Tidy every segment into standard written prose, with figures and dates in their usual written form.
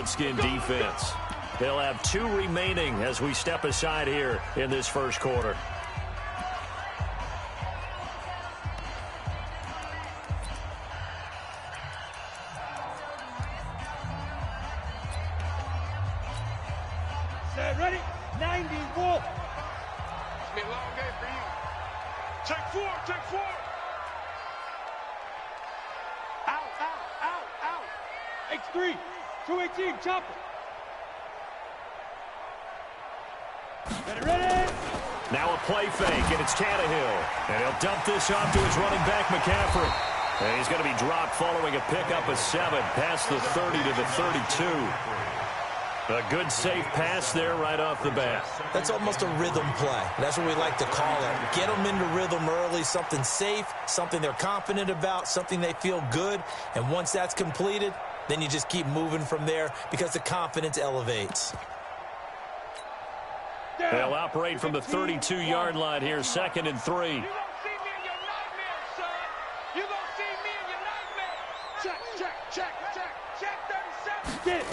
Redskin defense. They'll have 2 remaining as we step aside here in this first quarter. Set, ready? 90, Wolf. It's been a long game for you. Take 4, take 4. Out. X3, 218, chopper. Ready? Now a play fake, and it's Tannehill. And he'll dump this off to his running back, McCaffrey. And he's going to be dropped following a pickup of 7 past the 30 to the 32. A good, safe pass there right off the bat. That's almost a rhythm play. That's what we like to call it. Get them into rhythm early, something safe, something they're confident about, something they feel good. And once that's completed, then you just keep moving from there because the confidence elevates. They'll operate from the 32-yard line here, 2nd and 3. You gonna see me in your nightmares, son. You gonna see me in your nightmares. Check 37. Get it.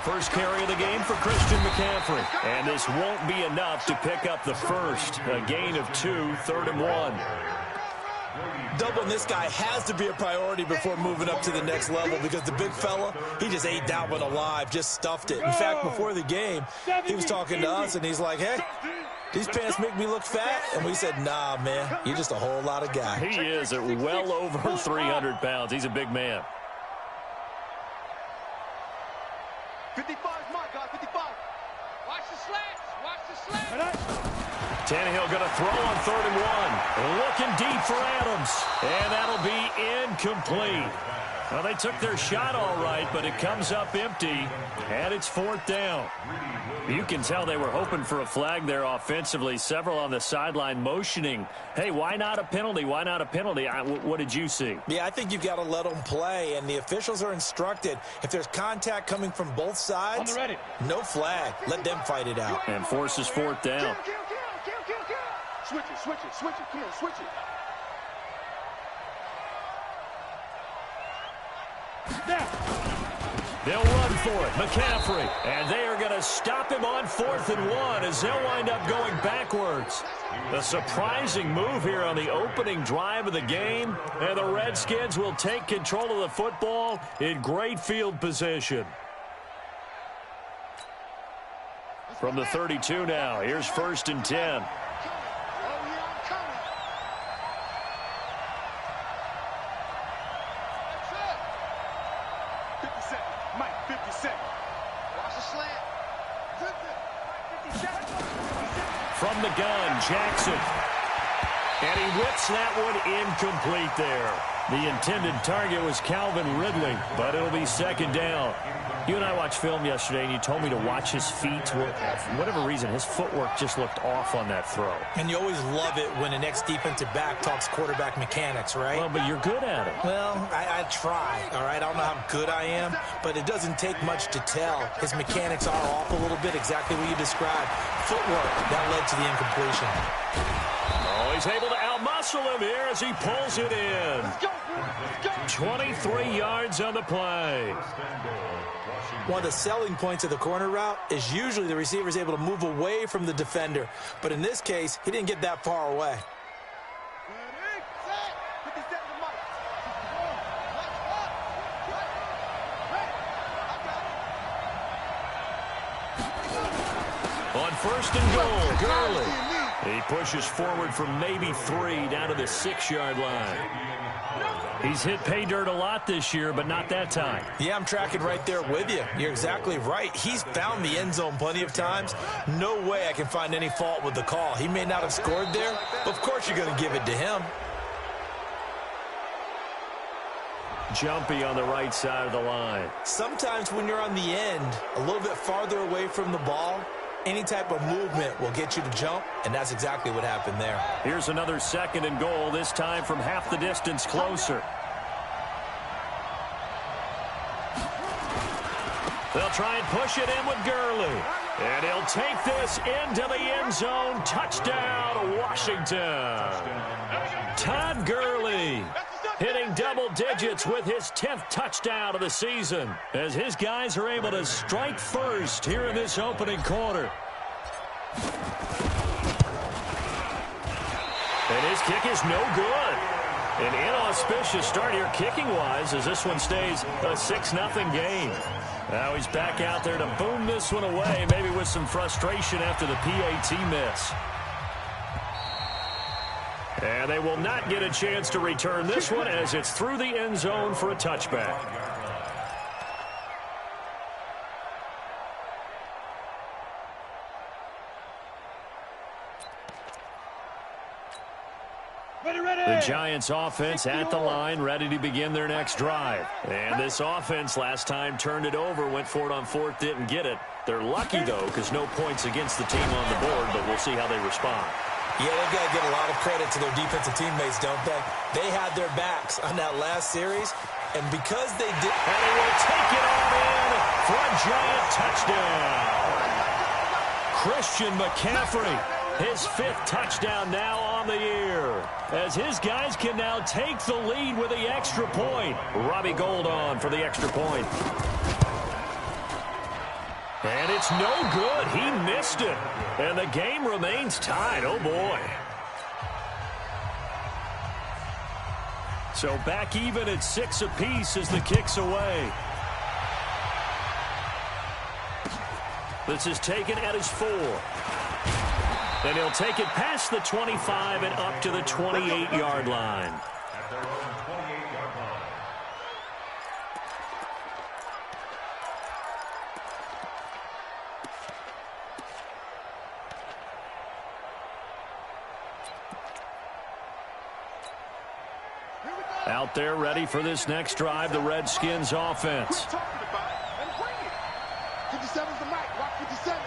First carry of the game for Christian McCaffrey. And this won't be enough to pick up the first. A gain of 2, 3rd and 1. Doubling this guy has to be a priority before moving up to the next level because the big fella, he just ate that one alive, just stuffed it. In fact, before the game, he was talking to us, and he's like, hey, these pants make me look fat? And we said, nah, man, you're just a whole lot of guy. He is at well over 300 pounds. He's a big man. 55 is my guy, 55. Watch the slants. Tannehill going to throw on 3rd and 1. Looking deep for Adams. And that'll be incomplete. Well, they took their shot all right, but it comes up empty. And it's 4th down. You can tell they were hoping for a flag there offensively. Several on the sideline motioning. Hey, why not a penalty? Why not a penalty? What did you see? Yeah, I think you've got to let them play, and the officials are instructed. If there's contact coming from both sides, no flag. Let them fight it out. And forces 4th down. Kill. Switch it. Come on, switch it. Now. They'll run for it. McCaffrey. And they are going to stop him on 4th and 1 as they'll wind up going backwards. A surprising move here on the opening drive of the game. And the Redskins will take control of the football in great field position. From the 32 now, here's 1st and 10. From the gun, Jackson. And he whips that one incomplete there. The intended target was Calvin Ridley, but it'll be 2nd down. You and I watched film yesterday, and you told me to watch his feet. For whatever reason, his footwork just looked off on that throw. And you always love it when an ex-defensive back talks quarterback mechanics, right? Well, but you're good at it. Well, I try, all right? I don't know how good I am, but it doesn't take much to tell. His mechanics are off a little bit, exactly what you described. Footwork, that led to the incompletion. Oh, he's able to outmuscle him here as he pulls it in. 23 yards on the play. One of the selling points of the corner route is usually the receiver is able to move away from the defender. But in this case, he didn't get that far away. On 1st and goal, Gurley. He pushes forward from maybe 3 down to the 6-yard line. He's hit pay dirt a lot this year, but not that time. Yeah, I'm tracking right there with you. You're exactly right. He's found the end zone plenty of times. No way I can find any fault with the call. He may not have scored there, but of course you're going to give it to him. Jumpy on the right side of the line. Sometimes when you're on the end, a little bit farther away from the ball, any type of movement will get you to jump, and that's exactly what happened there. Here's another 2nd and goal, this time from half the distance closer. They'll try and push it in with Gurley. And he'll take this into the end zone. Touchdown, Washington. Todd Gurley hitting approaching double digits with his 10th touchdown of the season as his guys are able to strike first here in this opening quarter. And his kick is no good. An inauspicious start here kicking-wise as this one stays a 6-0 game. Now he's back out there to boom this one away, maybe with some frustration after the PAT miss. And they will not get a chance to return this one as it's through the end zone for a touchback. The Giants offense at the line, ready to begin their next drive. And this offense last time turned it over, went for it on fourth, didn't get it. They're lucky, though, because no points against the team on the board, but we'll see how they respond. Yeah, they've got to give a lot of credit to their defensive teammates, don't they? They had their backs on that last series, and because they did... And he will take it all in for a Giant touchdown. Christian McCaffrey, his 5th touchdown now on the year, as his guys can now take the lead with the extra point. Robbie Gould on for the extra point. And it's no good. He missed it. And the game remains tied. Oh, boy. So back even at 6 apiece as the kick's away. This is taken at his 4. And he'll take it past the 25 and up to the 28-yard line. Out there ready for this next drive, the Redskins offense. 57's the mic. Watch 57.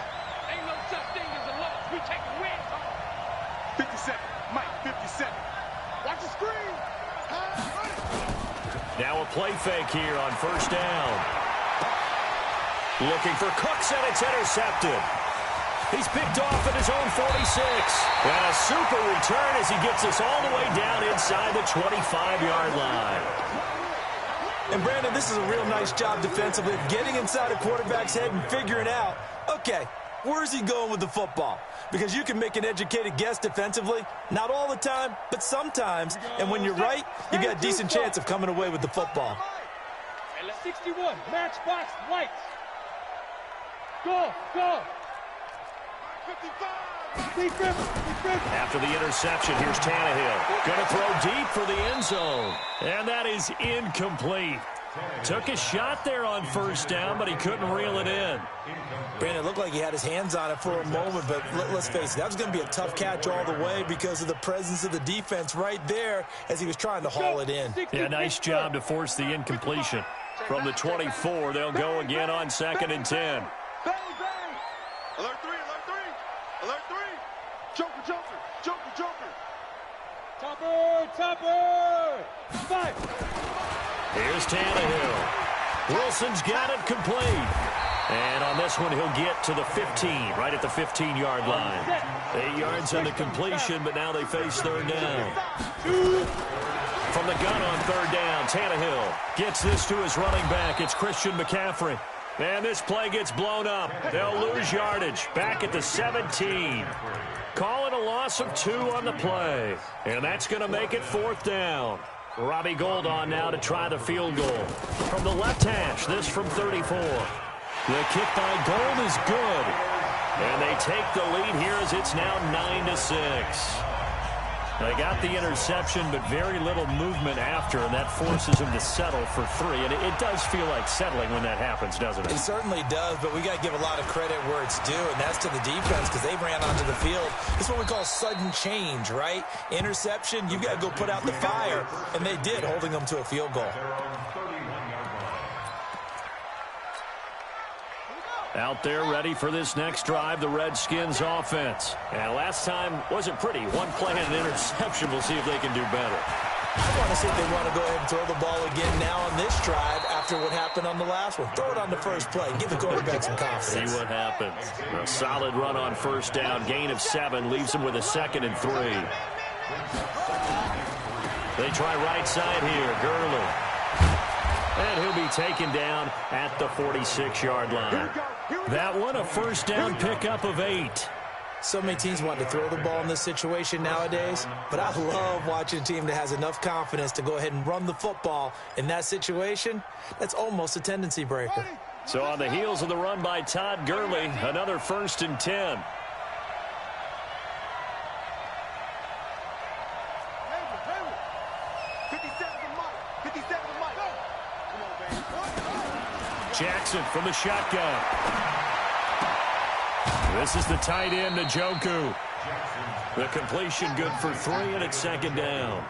Ain't no such thing as a loss. We take a win. 57. Mike, 57. Watch the screen. Now a play fake here on first down. Looking for Cooks, and it's intercepted. He's picked off at his own 46. And a super return as he gets us all the way down inside the 25-yard line. And, Brandon, this is a real nice job defensively of getting inside a quarterback's head and figuring out, okay, where's he going with the football? Because you can make an educated guess defensively, not all the time, but sometimes. And when you're right, you got a decent chance of coming away with the football. 61, matchbox lights. Go, go. After the interception, here's Tannehill. Going to throw deep for the end zone. And that is incomplete. Took a shot there on first down, but he couldn't reel it in. Brandon, it looked like he had his hands on it for a moment, but let's face it, that was going to be a tough catch all the way because of the presence of the defense right there as he was trying to haul it in. Yeah, nice job to force the incompletion. From the 24, they'll go again on 2nd and 10. Bang, bang. Alert 3, alert 3. Alert 3. Joker, Joker, Joker, Joker. Topper, Topper. 5. Here's Tannehill. Wilson's got it complete. And on this one, he'll get to the 15, right at the 15-yard line. 8 yards on the completion, but now they face third down. From the gun on third down, Tannehill gets this to his running back. It's Christian McCaffrey. And this play gets blown up. They'll lose yardage back at the 17. Calling a loss of 2 on the play. And that's going to make it 4th down. Robbie Gould on now to try the field goal. From the left hash, this from 34. The kick by Gould is good. And they take the lead here as it's now 9-6. They got the interception, but very little movement after, and that forces them to settle for 3. And it does feel like settling when that happens, doesn't it? It certainly does, but we got to give a lot of credit where it's due, and that's to the defense because they ran onto the field. It's what we call sudden change, right? Interception, you've got to go put out the fire, and they did, holding them to a field goal. Out there ready for this next drive, the Redskins offense. And last time wasn't pretty. 1 play and an interception. We'll see if they can do better. I want to see if they want to go ahead and throw the ball again now on this drive after what happened on the last one. Throw it on the first play. Give the quarterback some confidence. See what happens. A solid run on first down. Gain of 7 leaves them with a 2nd and 3. They try right side here. Gurley. And he'll be taken down at the 46-yard line. That one, a first down pickup of 8. So many teams want to throw the ball in this situation nowadays, but I love watching a team that has enough confidence to go ahead and run the football in that situation. That's almost a tendency breaker. So on the heels of the run by Todd Gurley, another 1st and 10. Jackson from the shotgun. This is the tight end, Njoku. The completion good for 3, and it's 2nd down.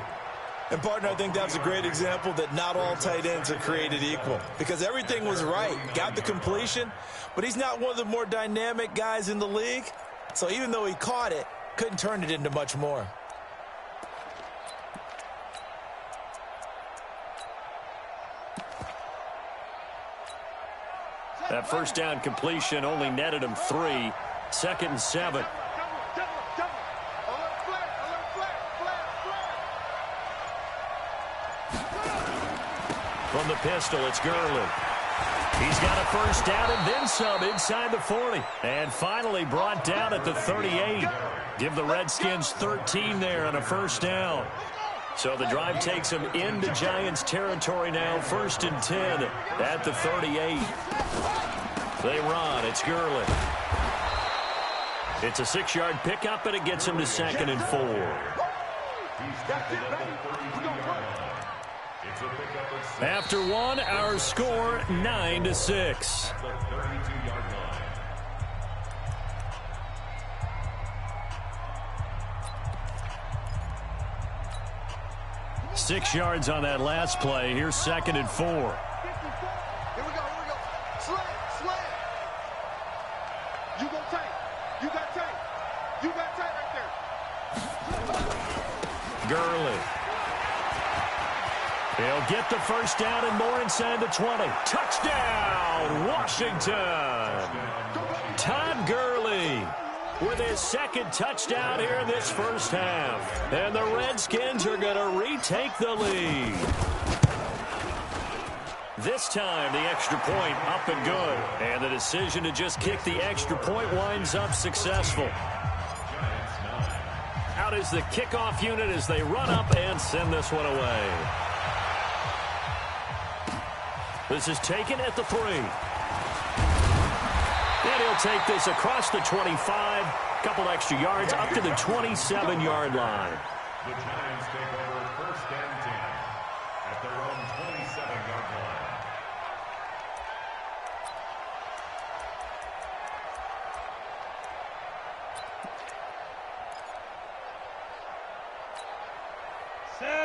And, partner, I think that's a great example that not all tight ends are created equal, because everything was right. Got the completion, but he's not one of the more dynamic guys in the league. So even though he caught it, couldn't turn it into much more. That first down completion only netted him 3. 2nd and 7. From the pistol, it's Gurley. He's got a first down and then some inside the 40. And finally brought down at the 38. Give the Redskins 13 there on a first down. So the drive takes them into Giants territory now. 1st and 10 at the 38. They run. It's Gurley. It's a 6-yard pickup, and it gets him to 2nd and 4. After 1, our score 9-6. 6 yards on that last play. Here's 2nd and 4. Here we go. Slam. You go tight. You got tight. You got tight right there. Gurley. He'll get the first down and more inside the 20. Touchdown, Washington. Todd Gurley with his 2nd touchdown here in this first half. And the Redskins are going to retake the lead. This time, the extra point up and good. And the decision to just kick the extra point winds up successful. Out is the kickoff unit as they run up and send this one away. This is taken at the 3. And he'll take this across the 25. Couple extra yards up to the 27-yard line. The Giants take over 1st and 10 at their own 27-yard line.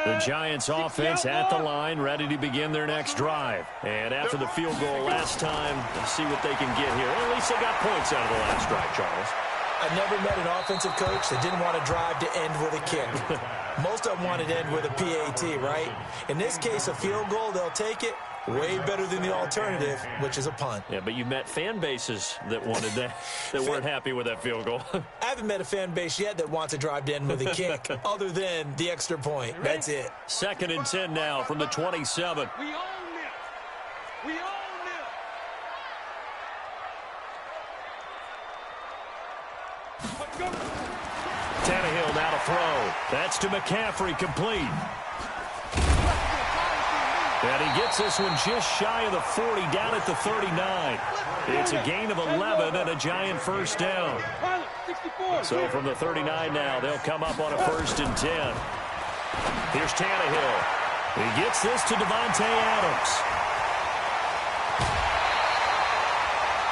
The Giants offense at the line, ready to begin their next drive. And after the field goal last time, let's see what they can get here. Well, at least they got points out of the last drive, Charles. I never met an offensive coach that didn't want to drive to end with a kick. Most of them wanted to end with a PAT, right? In this case, a field goal, they'll take it. Way better than the alternative, which is a punt. Yeah, but you met fan bases that wanted that, that weren't happy with that field goal. I haven't met a fan base yet that wants to drive to end with a kick, other than the extra point. That's it. 2nd and 10 now from the 27. We own them. We own them. Tannehill now to throw. That's to McCaffrey, complete. And he gets this one just shy of the 40, down at the 39. It's a gain of 11 and a Giant first down. So from the 39 now, they'll come up on a 1st and 10. Here's Tannehill. He gets this to Davante Adams.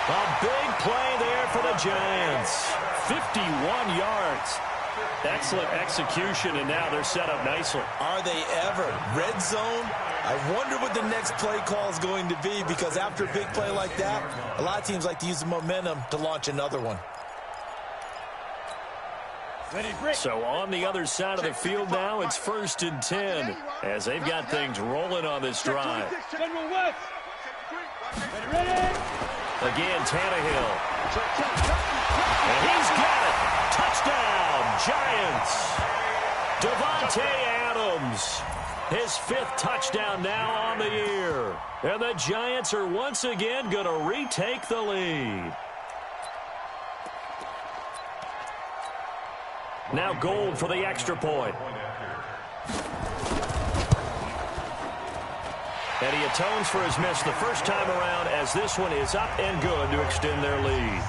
A big play there for the Giants. 51 yards. Excellent execution, and now they're set up nicely. Are they ever? Red zone? I wonder what the next play call is going to be, because after a big play like that, a lot of teams like to use the momentum to launch another one. So on the other side of the field now, it's 1st and 10 as they've got things rolling on this drive. Again, Tannehill. And he's got it. Touchdown, Giants. Davante Adams His 5th touchdown now on the year. And the Giants are once again going to retake the lead. Now Gold for the extra point. And he atones for his miss the first time around as this one is up and good to extend their lead.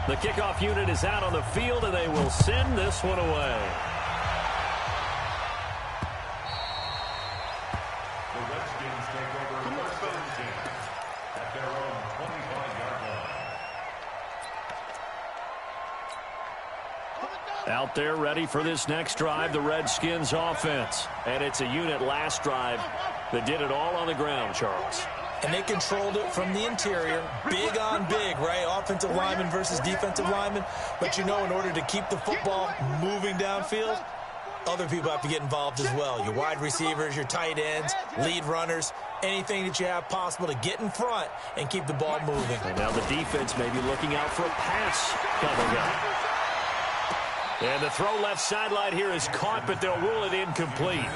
The kickoff unit is out on the field, and they will send this one away. The Redskins take over first and 10 at their own 25-yard line. Out there ready for this next drive, the Redskins offense. And it's a unit last drive that did it all on the ground, Charles. And they controlled it from the interior, big on big, right? Offensive lineman versus defensive lineman. But you know, in order to keep the football moving downfield, other people have to get involved as well. Your wide receivers, your tight ends, lead runners, anything that you have possible to get in front and keep the ball moving. And now the defense may be looking out for a pass coming up. And the throw left sideline here is caught, but they'll rule it incomplete.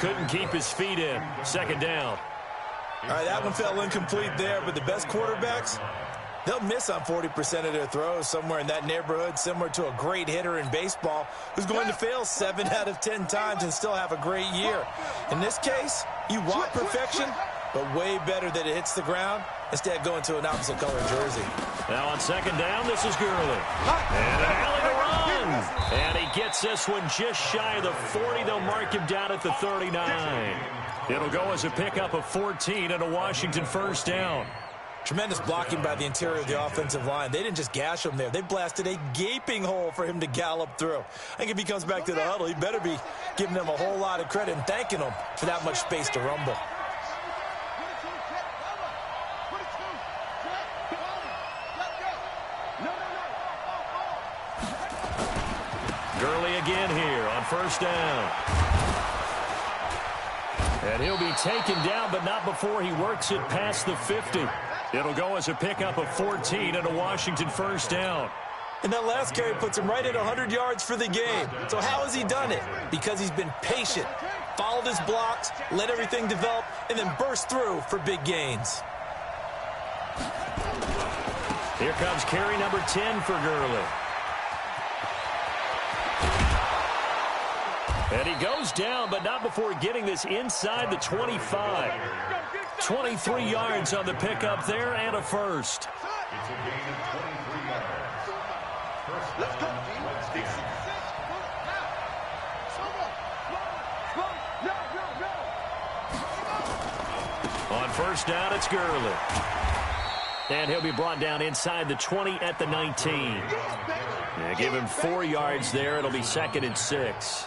Couldn't keep his feet in. Second down. All right, that one fell incomplete there, but the best quarterbacks, they'll miss on 40% of their throws, somewhere in that neighborhood, similar to a great hitter in baseball who's going to fail 7 out of 10 times and still have a great year. In this case, you want perfection, but way better that it hits the ground instead of going to an opposite color jersey. Now on second down, this is Gurley. And an alley to run. And he gets this one just shy of the 40. They'll mark him down at the 39. It'll go as a pickup of 14 and a Washington first down. Tremendous blocking by the interior of the offensive line. They didn't just gash him there. They blasted a gaping hole for him to gallop through. I think if he comes back to the huddle, he better be giving them a whole lot of credit and thanking them for that much space to rumble. Gurley again here on first down. And he'll be taken down, but not before he works it past the 50. It'll go as a pickup of 14 and a Washington first down. And that last carry puts him right at 100 yards for the game. So how has he done it? Because he's been patient, followed his blocks, let everything develop, and then burst through for big gains. Here comes carry number 10 for Gurley. And he goes down, but not before getting this inside the 25. 23 yards on the pickup there and a first. It's a gain of 23 yards. First down, Redskins. On first down, it's Gurley. And he'll be brought down inside the 20 at the 19. Yeah, give him 4 yards there. It'll be 2nd and 6.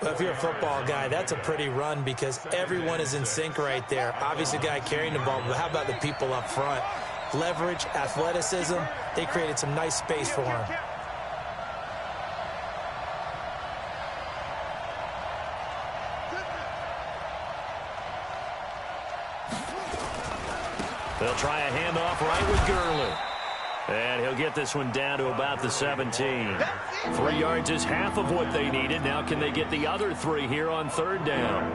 Well, if you're a football guy, that's a pretty run because everyone is in sync right there. Obviously, the guy carrying the ball, but how about the people up front? Leverage, athleticism, they created some nice space for him. They'll try a handoff right with Gurley. And he'll get this one down to about the 17. 3 yards is half of what they needed. Now can they get the other 3 here on third down?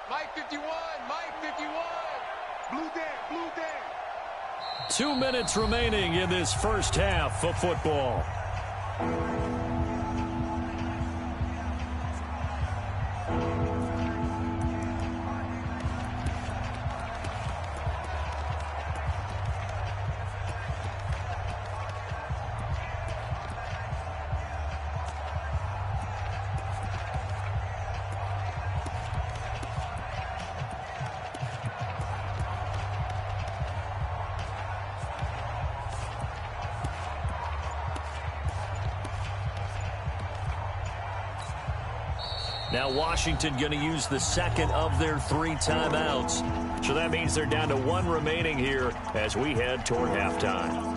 Mike 51, Mike 51. Blue down, blue down. 2 minutes remaining in this first half of football. Now Washington going to use the second of their 3 timeouts. So that means they're down to 1 remaining here as we head toward halftime.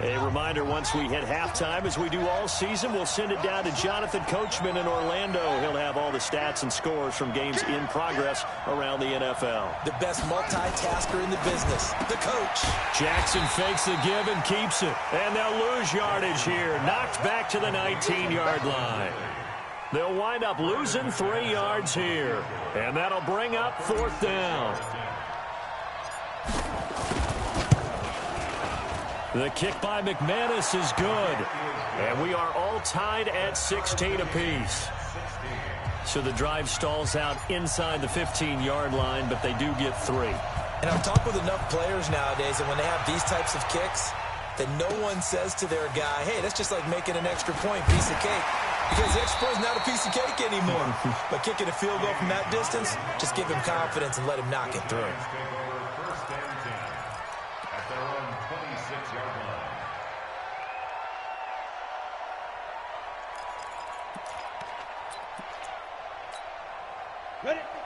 A reminder, once we hit halftime, as we do all season, we'll send it down to Jonathan Coachman in Orlando. He'll have all the stats and scores from games in progress around the NFL. The best multitasker in the business, the coach. Jackson fakes the give and keeps it. And they'll lose yardage here. Knocked back to the 19-yard line. They'll wind up losing 3 yards here. And that'll bring up 4th down. The kick by McManus is good. And we are all tied at 16 apiece. So the drive stalls out inside the 15-yard line, but they do get 3. And I've talked with enough players nowadays that when they have these types of kicks, that no one says to their guy, hey, that's just like making an extra point, piece of cake. Because the extra point is not a piece of cake anymore. But kicking a field goal from that distance, just give him confidence and let him knock it through. First and 10 at their own 26-yard line.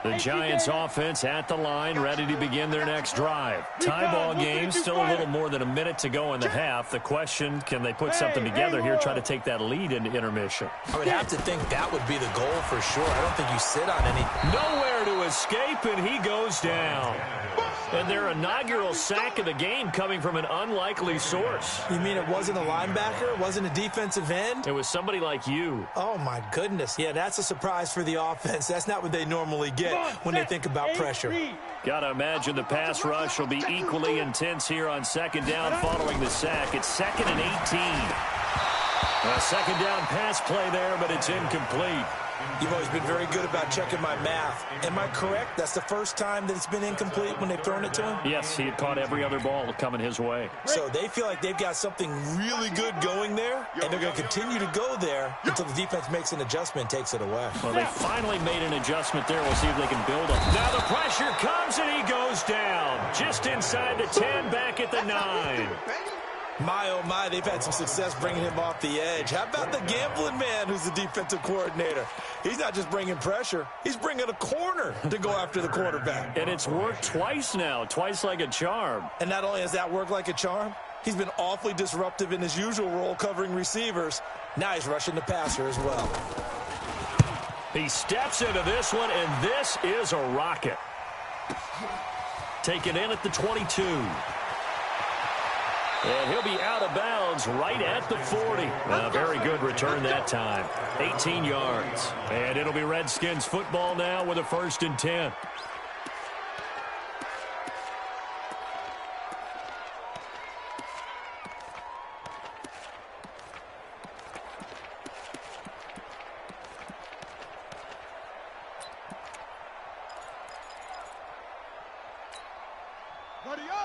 The Giants offense at the line, ready to begin their next drive. Tie ball game, still a little more than a minute to go in the half. The question, can they put something together here, try to take that lead into intermission? I would have to think that would be the goal for sure. I don't think you sit on any. Nowhere to escape, and he goes down. And their inaugural sack of the game coming from an unlikely source. You mean it wasn't a linebacker? It wasn't a defensive end? It was somebody like you. Oh, my goodness. Yeah, that's a surprise for the offense. That's not what they normally get when they think about pressure. Gotta imagine the pass rush will be equally intense here on 2nd down following the sack. It's 2nd and 18. A 2nd down pass play there, but it's incomplete. You've always been very good about checking my math. Am I correct? That's the first time that it's been incomplete when they've thrown it to him? Yes, he had caught every other ball coming his way. So they feel like they've got something really good going there, and they're going to continue to go there until the defense makes an adjustment and takes it away. Well, they finally made an adjustment there. We'll see if they can build up. Now the pressure comes, and he goes down. Just inside the 10, back at the 9. My, oh, my, they've had some success bringing him off the edge. How about the gambling man who's the defensive coordinator? He's not just bringing pressure. He's bringing a corner to go after the quarterback. And it's worked twice now, twice like a charm. And not only has that worked like a charm, he's been awfully disruptive in his usual role covering receivers. Now he's rushing the passer as well. He steps into this one, and this is a rocket. Taken in at the 22. And he'll be out of bounds right at the 40. A very good return that time. 18 yards. And it'll be Redskins football now with a 1st and 10.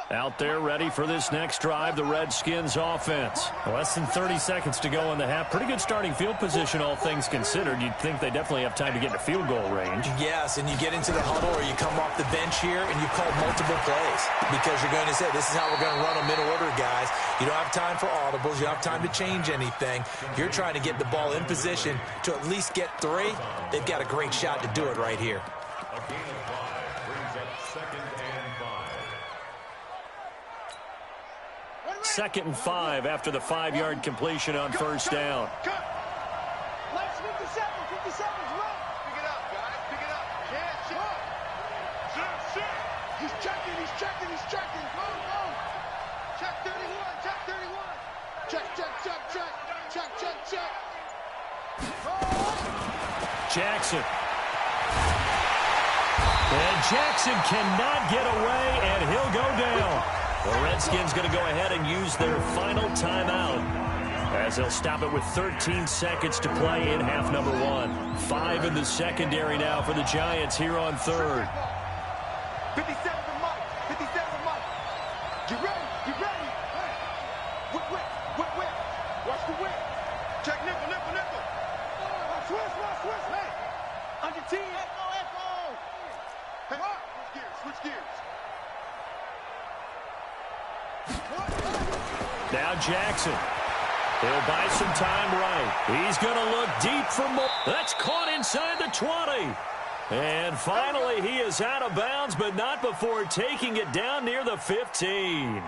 Out there ready for this next drive, the Redskins offense. Less than 30 seconds to go in the half. Pretty good starting field position, all things considered. You'd think they definitely have time to get to field goal range. Yes, and you get into the huddle or you come off the bench here and you call multiple plays because you're going to say, this is how we're going to run them in order, guys. You don't have time for audibles. You don't have time to change anything. You're trying to get the ball in position to at least get 3. They've got a great shot to do it right here. A gain of 5 brings up 2nd and 5. 2nd and 5 after the 5-yard completion on 1st down. Lights 57, 57's right. Pick it up, guys, pick it up. Check. He's checking. Go. Check 31. Check. Jackson. And Jackson cannot get away, and he'll go down. The Redskins going to go ahead and use their final timeout as they'll stop it with 13 seconds to play in half number 1. 5 in the secondary now for the Giants here on 3rd. 57 for Mike. Get ready. Whip. Watch the whip. Check nickel. Switch. Hey. Under 10. Echo. Hey, switch gears. Now Jackson. He'll buy some time right. He's going to look deep for more. That's caught inside the 20. And finally, he is out of bounds, but not before taking it down near the 15.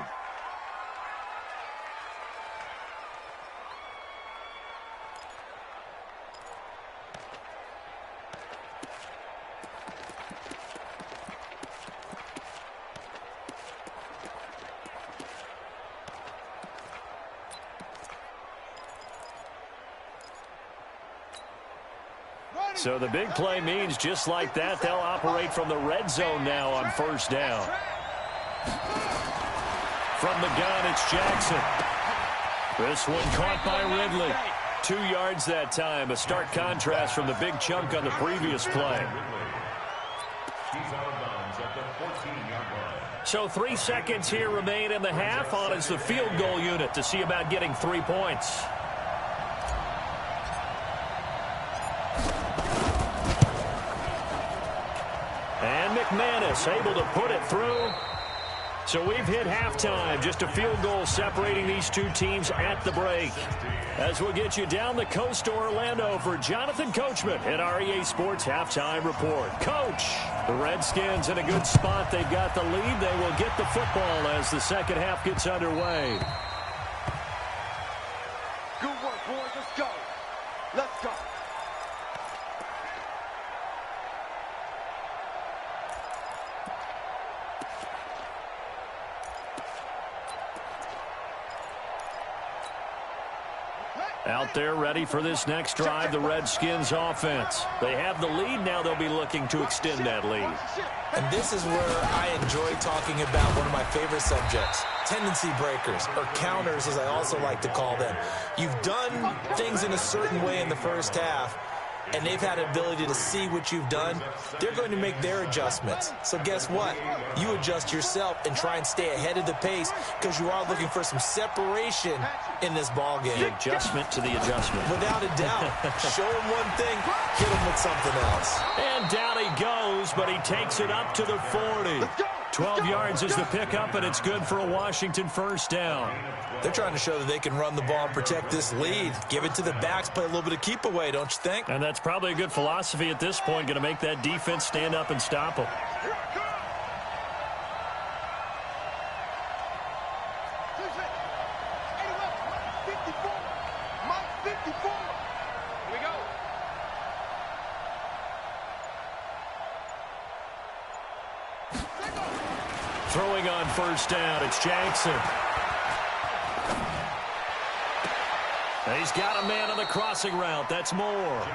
So the big play means just like that, they'll operate from the red zone now on first down. From the gun, it's Jackson. This one caught by Ridley. 2 yards that time, a stark contrast from the big chunk on the previous play. So 3 seconds here remain in the half. On is the field goal unit to see about getting 3 points. And McManus able to put it through. So we've hit halftime. Just a field goal separating these two teams at the break. As we'll get you down the coast to Orlando for Jonathan Coachman at our EA Sports Halftime Report. Coach, the Redskins in a good spot. They've got the lead. They will get the football as the second half gets underway. Good work, boys. Let's go. Let's go. Out there ready for this next drive, the Redskins offense. They have the lead. Now they'll be looking to extend that lead. And this is where I enjoy talking about one of my favorite subjects, tendency breakers, or counters as I also like to call them. You've done things in a certain way in the first half, and they've had an ability to see what you've done. They're going to make their adjustments. So guess what? You adjust yourself and try and stay ahead of the pace because you are looking for some separation in this ball game. The adjustment to the adjustment. Without a doubt. Show him one thing, hit him with something else. And down he goes, but he takes it up to the 40. 12 yards is the pickup, and it's good for a Washington first down. They're trying to show that they can run the ball and protect this lead. Give it to the backs, play a little bit of keep away, don't you think? And that's probably a good philosophy at this point, going to make that defense stand up and stop them. Throwing on first down, it's Jackson. He's got a man on the crossing route. That's Moore.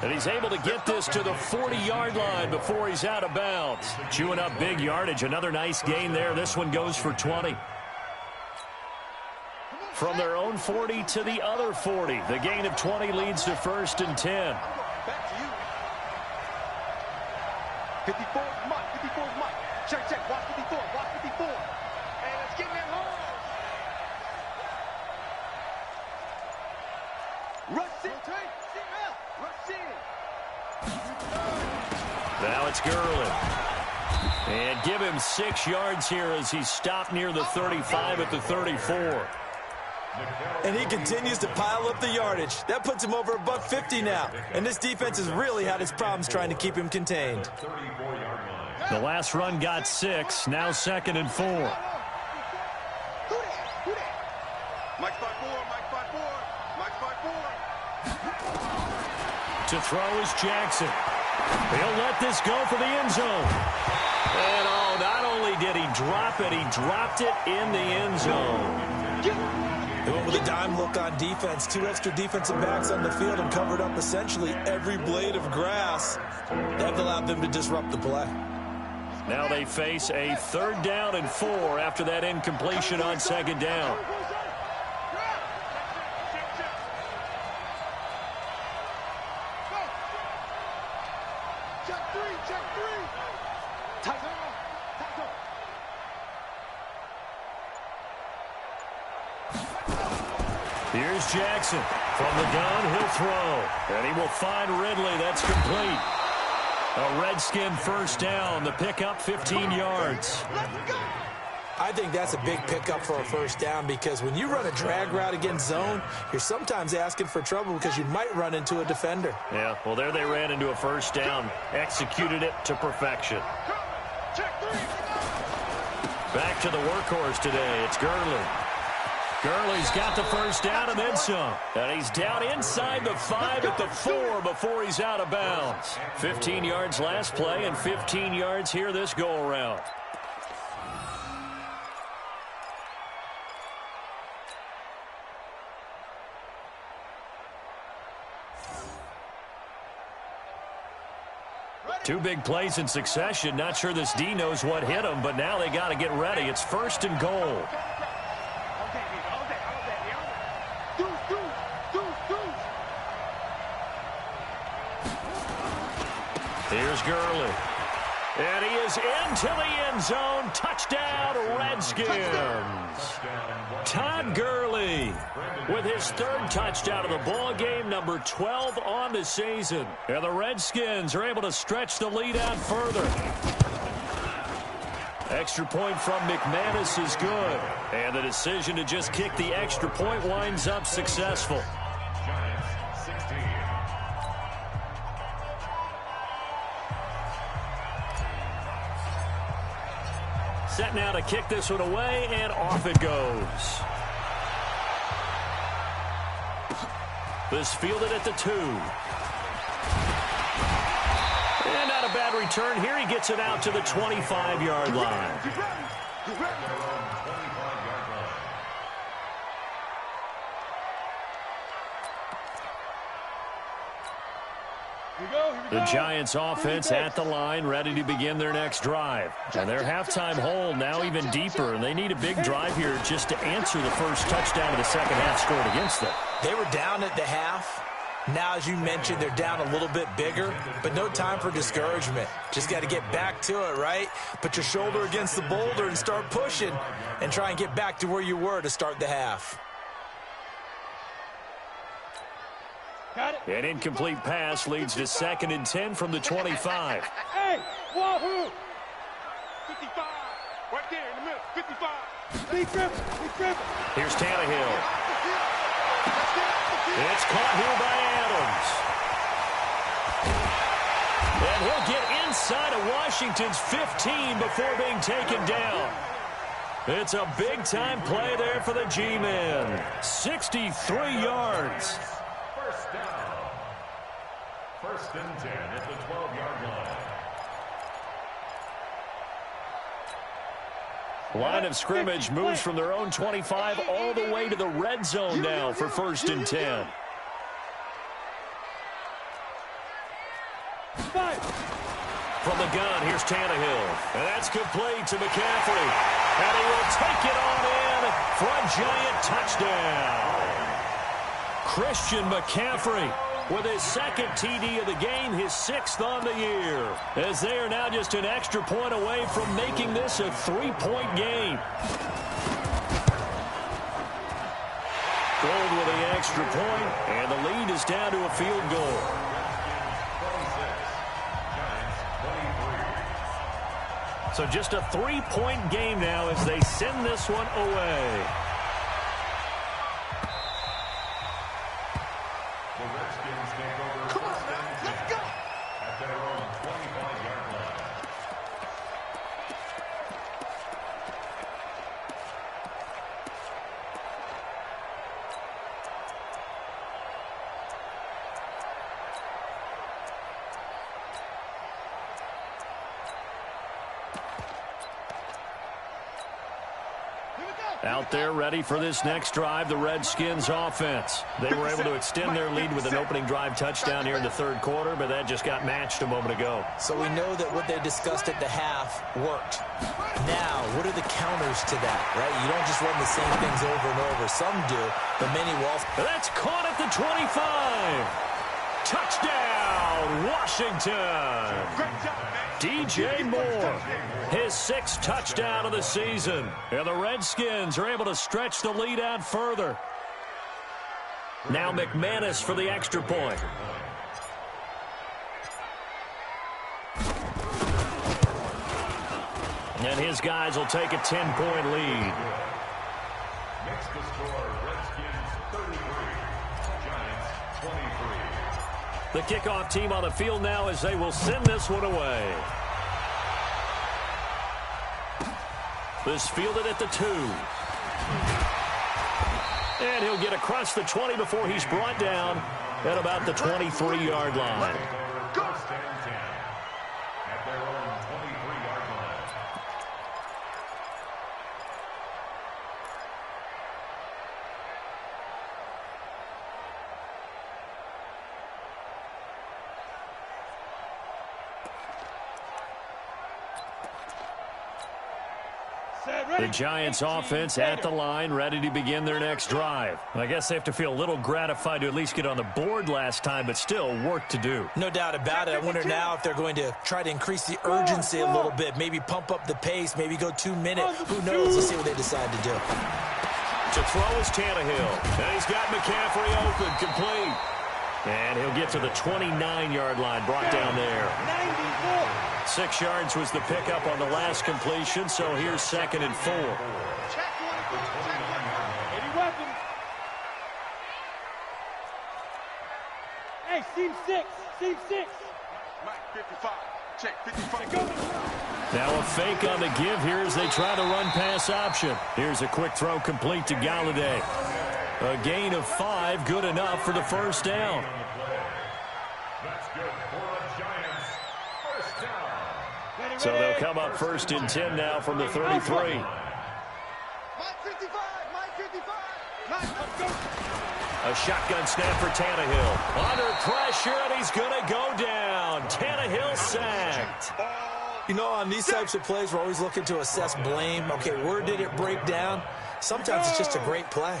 And he's able to get this to the 40-yard line before he's out of bounds. Chewing up big yardage. Another nice gain there. This one goes for 20. From their own 40 to the other 40. The gain of 20 leads to first and 10. Back to you. 54 is Mike. 54 is Mike. Check, check. Watch 54. Watch 54. And let's get in that hole. Rush in. Rush in. Now it's Gurley. And give him 6 yards here as he's stopped near the 35 at the 34. And he continues to pile up the yardage. That puts him over $150 now. And this defense has really had its problems trying to keep him contained. The last run got 6. Now 2nd and 4. Who that? Mike 5-4. Mike 5-4. Mike 5-4. To throw is Jackson. He'll let this go for the end zone. And oh, not only did he drop it, he dropped it in the end zone. They went with a dime look on defense. 2 extra defensive backs on the field and covered up essentially every blade of grass. That allowed them to disrupt the play. Now they face a 3rd down and 4 after that incompletion on 2nd down. Check 3. Check 3. Tight zone. Tight zone. Here's Jackson. From the gun, he'll throw. And he will find Ridley. That's complete. A Redskin first down. The pickup, 15 yards. I think that's a big pickup for a first down because when you run a drag route against zone, you're sometimes asking for trouble because you might run into a defender. Yeah, well, there they ran into a first down. Executed it to perfection. Back to the workhorse today. It's Gurley. Gurley's got the first down and then some. And he's down inside the 5 at the 4 before he's out of bounds. 15 yards last play and 15 yards here this go-around. Two big plays in succession. Not sure this D knows what hit him, but now they got to get ready. It's 1st and goal. Here's Gurley. And he is into the end zone. Touchdown, Redskins. Todd Gurley with his 3rd touchdown of the ball game, number 12 on the season. And the Redskins are able to stretch the lead out further. Extra point from McManus is good. And the decision to just kick the extra point winds up successful. Giants 16. Set now to kick this one away, and off it goes. This fielded at the 2. And not a bad return here. He gets it out to the 25-yard line. The Giants offense at the line, ready to begin their next drive. And their halftime hole now even deeper, and they need a big drive here just to answer the first touchdown of the second half scored against them. They were down at the half. Now, as you mentioned, they're down a little bit bigger, but no time for discouragement. Just got to get back to it, right? Put your shoulder against the boulder and start pushing and try and get back to where you were to start the half. An incomplete pass leads to 2nd and 10 from the 25. Hey, wahoo! 55, right there in the middle, 55. Big trip. Here's Tannehill. It's caught here by Adams. And he'll get inside of Washington's 15 before being taken down. It's a big-time play there for the G-men. 63 yards. First down. 1st and 10 at the 12-yard line. Line of scrimmage moves from their own 25 all the way to the red zone now for 1st and 10. From the gun, here's Tannehill. And that's complete to McCaffrey. And he will take it on in for a giant touchdown. Christian McCaffrey with his 2nd TD of the game, his 6th on the year, as they are now just an extra point away from making this a 3-point game. Gold with the extra point, and the lead is down to a field goal. 26, Giants 23. So just a 3-point game now as they send this one away. The Redskins take over. Come on, man. Let's go. At their own 25-yard line. Out there ready for this next drive, the Redskins offense. They were able to extend their lead with an opening drive touchdown here in the 3rd quarter, but that just got matched a moment ago. So we know that what they discussed at the half worked. Now, what are the counters to that, right? You don't just run the same things over and over. Some do, but many will. That's caught at the 25. Touchdown, Washington. DJ Moore, his 6th touchdown of the season. And the Redskins are able to stretch the lead out further. Now McManus for the extra point. And his guys will take a 10-point lead. Makes the score Redskins 33, Giants 23. The kickoff team on the field now as they will send this one away. This fielded at the 2. And he'll get across the 20 before he's brought down at about the 23-yard line. First and 10 at their own 23-yard line. The Giants offense at the line, ready to begin their next drive. I guess they have to feel a little gratified to at least get on the board last time, but still work to do. No doubt about it. I wonder now if they're going to try to increase the urgency a little bit, maybe pump up the pace, maybe go 2 minutes. Who knows? Let's see what they decide to do. To throw is Tannehill. And he's got McCaffrey open, complete. And he'll get to the 29-yard line, brought down there. 6 yards was the pickup on the last completion, so here's 2nd and 4. Hey, seam 6. Seam 6. Mike, 55. Check, 55. Now a fake on the give here as they try to run pass option. Here's a quick throw complete to Galladay. A gain of 5, good enough for the first down. That's good for the Giants. First down. So they'll come up 1st and 10 now from the 33. Mike 55. Mike 55. Let's go. A shotgun snap for Tannehill. Under pressure, and he's going to go down. Tannehill sacked. You know, on these types of plays, we're always looking to assess blame. Okay, where did it break down? Sometimes it's just a great play.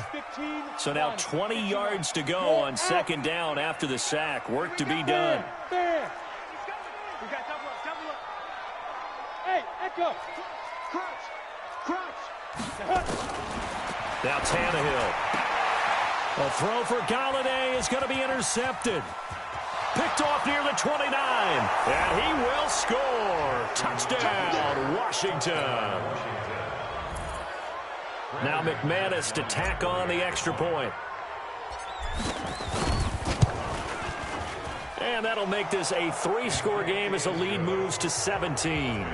So now 20 yards to go on 2nd down after the sack. Work to be done. We got double up. Hey, Echo. Crunch. Now Tannehill. A throw for Galladay is going to be intercepted. Picked off near the 29. And he will score. Touchdown, Washington. Now McManus to tack on the extra point. And that'll make this a 3-score game as the lead moves to 17.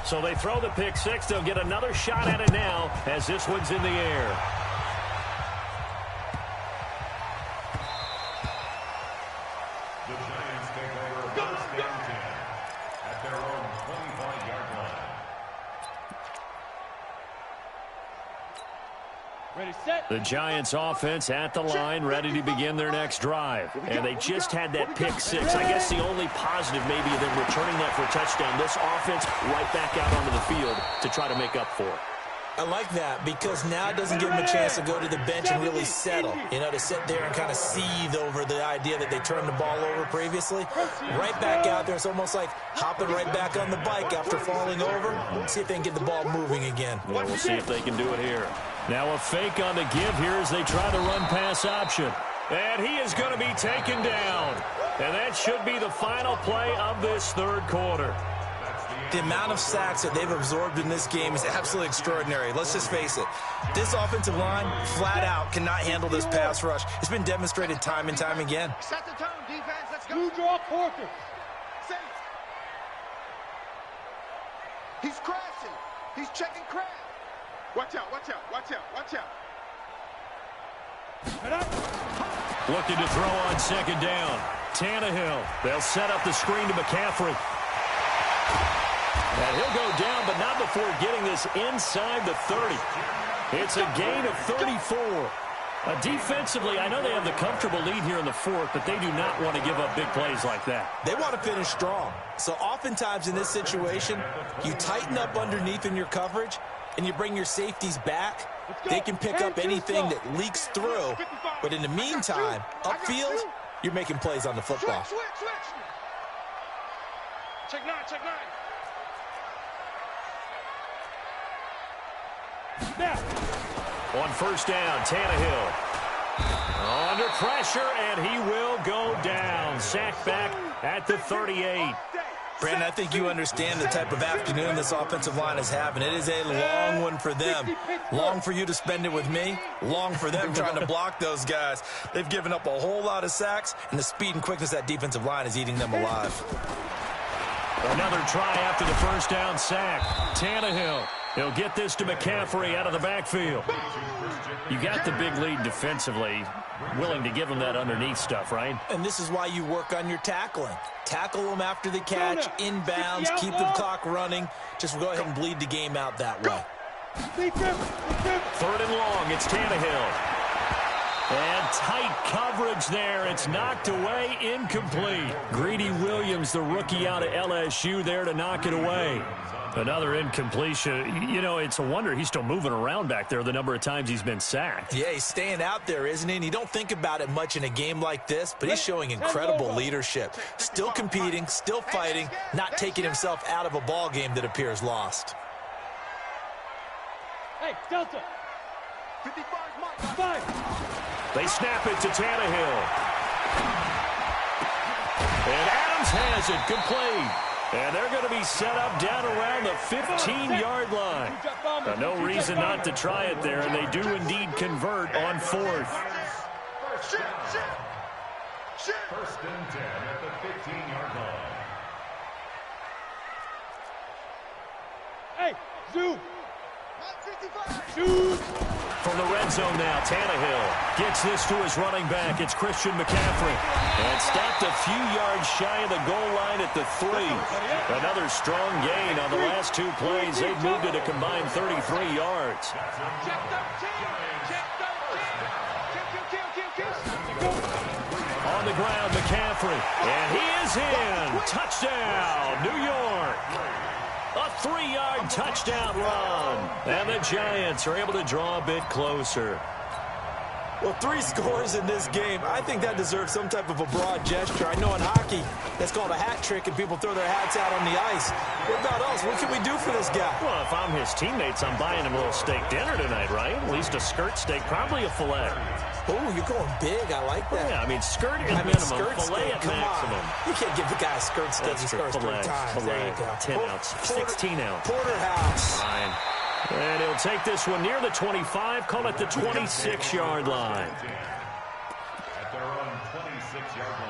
So they throw the pick 6. They'll get another shot at it now as this one's in the air. The Giants take over 1st and 10 at their own 25-yard line. Ready, set. The Giants offense at the line, ready to begin their next drive. And they just had that pick 6. I guess the only positive maybe of them returning that for a touchdown. This offense right back out onto the field to try to make up for it. I like that because now it doesn't give them a chance to go to the bench and really settle. You know, to sit there and kind of seethe over the idea that they turned the ball over previously. Right back out there, it's almost like hopping right back on the bike after falling over. See if they can get the ball moving again. Well, we'll see if they can do it here. Now a fake on the give here as they try to run pass option. And he is going to be taken down. And that should be the final play of this 3rd quarter. The amount of sacks that they've absorbed in this game is absolutely extraordinary. Let's just face it. This offensive line, flat out, cannot handle this pass rush. It's been demonstrated time and time again. Set the tone, defense. Let's go. Draw quarter. He's crashing. He's checking crash. Watch out. Looking to throw on 2nd down. Tannehill. They'll set up the screen to McCaffrey. And he'll go down, but not before getting this inside the 30. It's a gain of 34. Defensively, I know they have the comfortable lead here in the 4th, but they do not want to give up big plays like that. They want to finish strong. So oftentimes in this situation, you tighten up underneath in your coverage, and you bring your safeties back. They can pick up anything that leaks through. But in the meantime, upfield, you're making plays on the football. Switch. Check 9. On 1st down, Tannehill. Under pressure, and he will go down. Sacked back at the 38. Brandon, I think you understand the type of afternoon this offensive line is having. It is a long one for them. Long for you to spend it with me. Long for them trying to block those guys. They've given up a whole lot of sacks, and the speed and quickness of that defensive line is eating them alive. Another try after the 1st down sack. Tannehill. He'll get this to McCaffrey out of the backfield. You got the big lead defensively. Willing to give him that underneath stuff, right? And this is why you work on your tackling. Tackle them after the catch, inbounds, keep the clock running. Just go ahead and bleed the game out that way. 3rd and long, it's Tannehill. And tight coverage there. It's knocked away, incomplete. Greedy Williams, the rookie out of LSU, there to knock it away. Another incompletion. You know, it's a wonder he's still moving around back there the number of times he's been sacked. Yeah, he's staying out there, isn't he? And you don't think about it much in a game like this, but he's showing incredible leadership. Still competing, still fighting, not taking himself out of a ball game that appears lost. Hey, Delta. 55 Mike. 5. They snap it to Tannehill. And Adams has it, complete. And they're going to be set up down around the 15-yard line. No reason not to try it there, and they do indeed convert on 4th. First and 10 at the 15-yard line. Hey, Zoo. Shoot. From the red zone now, Tannehill gets this to his running back. It's Christian McCaffrey. And stopped a few yards shy of the goal line at the 3. Another strong gain on the last 2 plays. They've moved it a combined 33 yards. On the ground, McCaffrey. And he is in. Touchdown, New York. A 3-yard touchdown run. And the Giants are able to draw a bit closer. Well, 3 scores in this game. I think that deserves some type of a broad gesture. I know in hockey, that's called a hat trick, and people throw their hats out on the ice. What about us? What can we do for this guy? Well, if I'm his teammates, I'm buying him a little steak dinner tonight, right? At least a skirt steak, probably a filet. Oh, you're going big. I like that. Yeah, I mean, skirt is minimum, skirt filet steak, at come maximum. on. You can't give the guy a skirt steak. He scores 3 times. There you go. 10 ounce, 16 ounce. Porterhouse. Fine. And he'll take this one near the 25, call it the 26-yard line. At their own 26-yard line.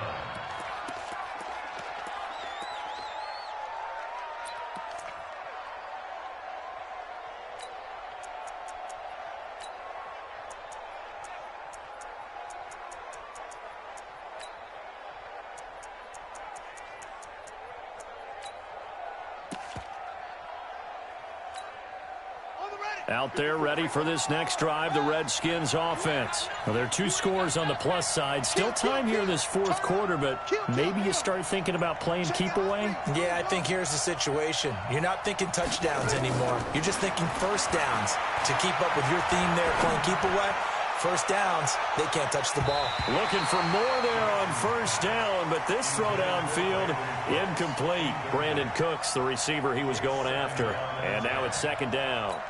Out there ready for this next drive, the Redskins offense. Well, there are 2 scores on the plus side. Still time here in this 4th quarter, but maybe you start thinking about playing keep away? Yeah, I think here's the situation. You're not thinking touchdowns anymore. You're just thinking first downs. To keep up with your theme there, playing keep away, first downs, they can't touch the ball. Looking for more there on first down, but this throw downfield, incomplete. Brandon Cooks, the receiver he was going after. And now it's 2nd down.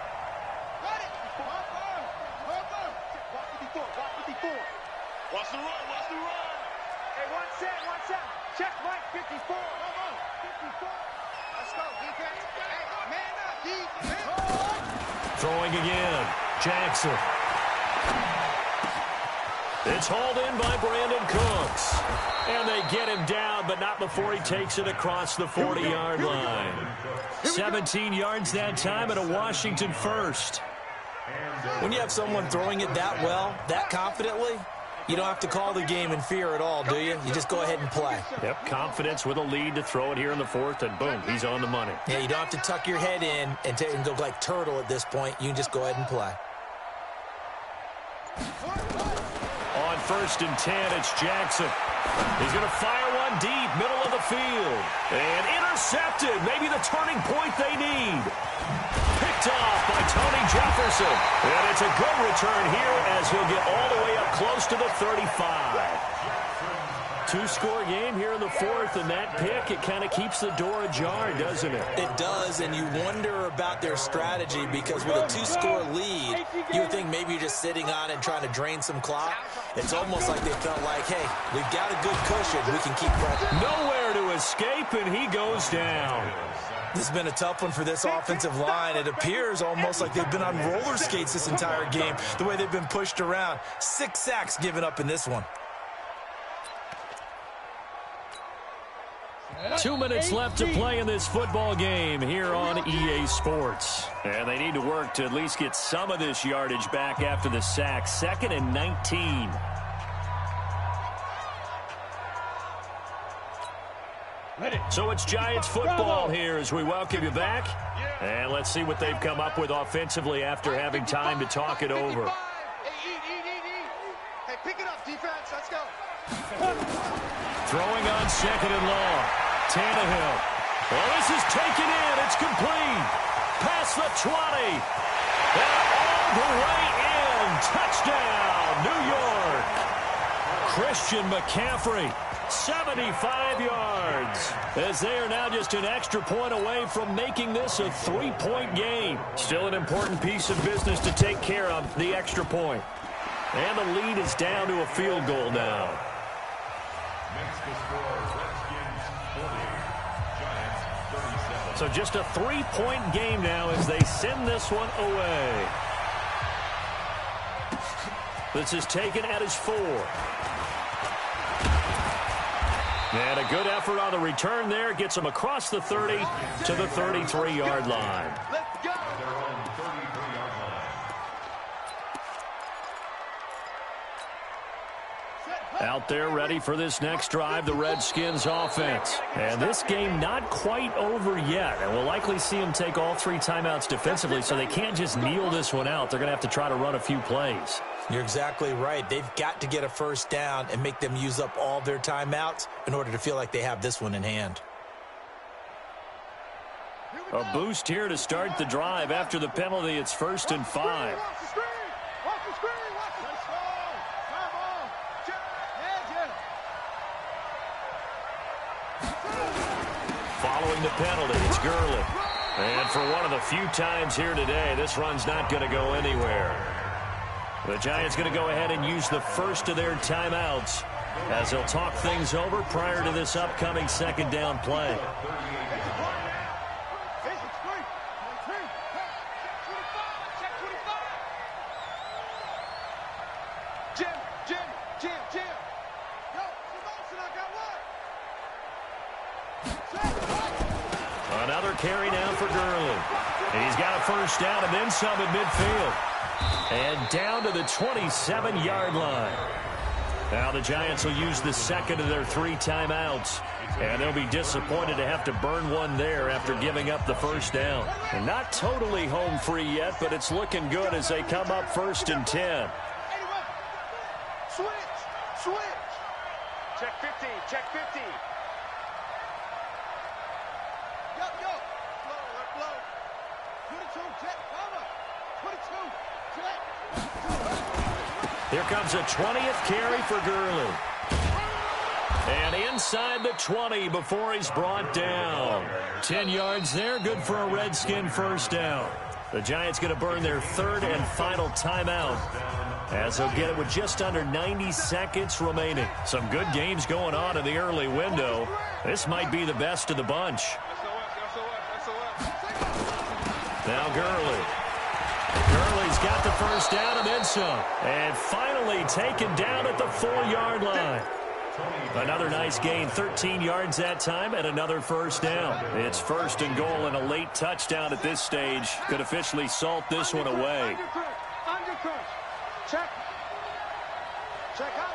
Watch the run, watch the run. Hey, 1 set. Check Mike, 54. 54. Let's go, defense. Hey, man up, defense. Throwing again. Jackson. It's hauled in by Brandon Cooks. And they get him down, but not before he takes it across the 40-yard line. 17 yards that time and a Washington first. When you have someone throwing it that well, that confidently, you don't have to call the game in fear at all, do you? You just go ahead and play. Yep, confidence with a lead to throw it here in the 4th, and boom, he's on the money. Yeah, you don't have to tuck your head in and go like turtle at this point. You can just go ahead and play. On 1st and 10, it's Jackson. He's going to fire one deep, middle of the field. And intercepted, maybe the turning point they need. Picked off by Tony Jefferson. And it's a good return here as he'll get all the way up close to the 35. 2-score game here in the 4th, and that pick, it kind of keeps the door ajar, doesn't it? It does, and you wonder about their strategy because with a 2-score lead, you would think maybe you're just sitting on it and trying to drain some clock. It's almost like they felt like, hey, we've got a good cushion. We can keep pressing. Nowhere to escape, and he goes down. This has been a tough one for this offensive line. It appears almost like they've been on roller skates this entire game, the way they've been pushed around. 6 sacks given up in this one. 2 minutes left to play in this football game here on EA Sports. And they need to work to at least get some of this yardage back after the sack. 2nd and 19. So it's Giants football here as we welcome you back. And let's see what they've come up with offensively after having time to talk it over. Hey, eat. Hey, defense, let's go. Throwing on second and long. Tannehill. Well, this is taken in. It's complete. Past the 20. And all the way in. Touchdown, New York. Christian McCaffrey, 75 yards. As they are now just an extra point away from making this a 3-point game. Still an important piece of business to take care of, the extra point. And the lead is down to a field goal now. Makes the score Redskins 40, Giants 37. So just a 3-point game now as they send this one away. This is taken at his 4. And a good effort on the return there. Gets him across the 30 to the 33-yard line. Let's go. Their own 33-yard line. Out there ready for this next drive, the Redskins offense. And this game not quite over yet. And we'll likely see them take all 3 timeouts defensively, so they can't just kneel this one out. They're going to have to try to run a few plays. You're exactly right. They've got to get a first down and make them use up all their timeouts in order to feel like they have this one in hand. A boost here to start the drive. After the penalty, it's 1st and 5. Watch the screen. Watch the screen. Watch the screen. Come on. Following the penalty, it's Gurley. And for one of the few times here today, this run's not going to go anywhere. The Giants going to go ahead and use the first of their timeouts as they'll talk things over prior to this upcoming second down play. Another carry now for Gurley. He's got a first down and then some at midfield. And down to the 27-yard line. Now the Giants will use the second of their 3 timeouts. And they'll be disappointed to have to burn one there after giving up the first down. And not totally home free yet, but it's looking good as they come up 1st and 10. Switch. Check 15. Check 15. Yo. Blow. 22. Check. Cover. 22. Check. Here comes a 20th carry for Gurley. And inside the 20 before he's brought down. 10 yards there, good for a Redskin first down. The Giants going to burn their 3rd and final timeout as they'll get it with just under 90 seconds remaining. Some good games going on in the early window. This might be the best of the bunch. Now Gurley. Gurley's got the first down and then some. And finally taken down at the 4-yard line. Another nice gain, 13 yards that time, and another first down. It's 1st and goal, and a late touchdown at this stage could officially salt this one away. Undercut. Check. Check out.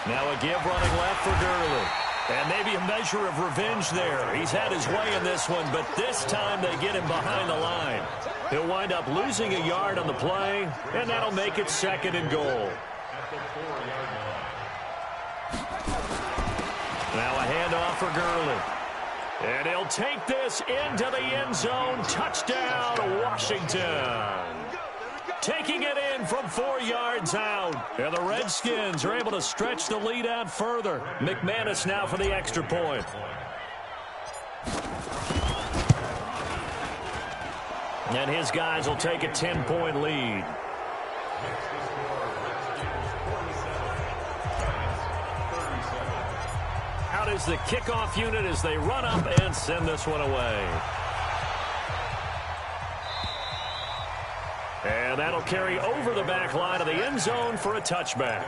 Now a give running left for Gurley. And maybe a measure of revenge there. He's had his way in this one, but this time they get him behind the line. He'll wind up losing a yard on the play, and that'll make it 2nd and goal. Now a handoff for Gurley. And he'll take this into the end zone. Touchdown, Washington. Taking it in from 4 yards out. And the Redskins are able to stretch the lead out further. McManus now for the extra point. And his guys will take a 10-point lead. Out is the kickoff unit as they run up and send this one away. And that'll carry over the back line of the end zone for a touchback.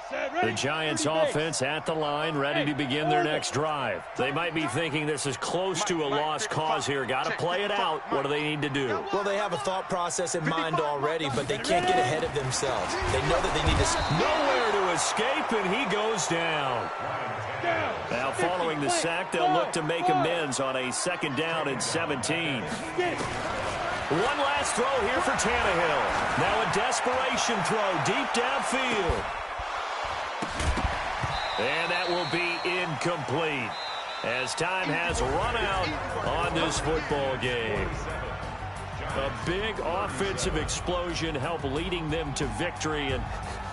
The Giants offense at the line, ready to begin their next drive. They might be thinking this is close to a lost cause here. Got to play it out. What do they need to do? Well, they have a thought process in mind already, but they can't get ahead of themselves. They know that they need to... Nowhere to escape, and he goes down. Now, following the sack, they'll look to make amends on a 2nd down and 17. One last throw here for Tannehill. Now a desperation throw deep downfield. And that will be incomplete as time has run out on this football game. A big offensive explosion helped leading them to victory. And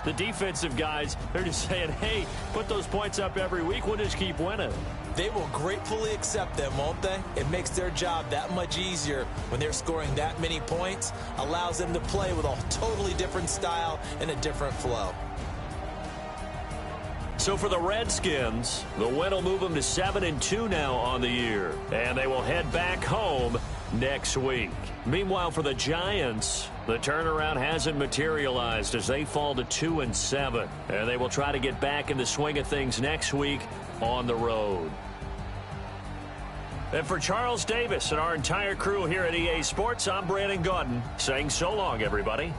the defensive guys, they're just saying, hey, put those points up every week. We'll just keep winning. They will gratefully accept them, won't they? It makes their job that much easier when they're scoring that many points. Allows them to play with a totally different style and a different flow. So for the Redskins, the win will move them to 7-2 now on the year. And they will head back home next week. Meanwhile, for the Giants, the turnaround hasn't materialized as they fall to 2-7. And they will try to get back in the swing of things next week on the road. And for Charles Davis and our entire crew here at EA Sports, I'm Brandon Gaudin saying so long, everybody.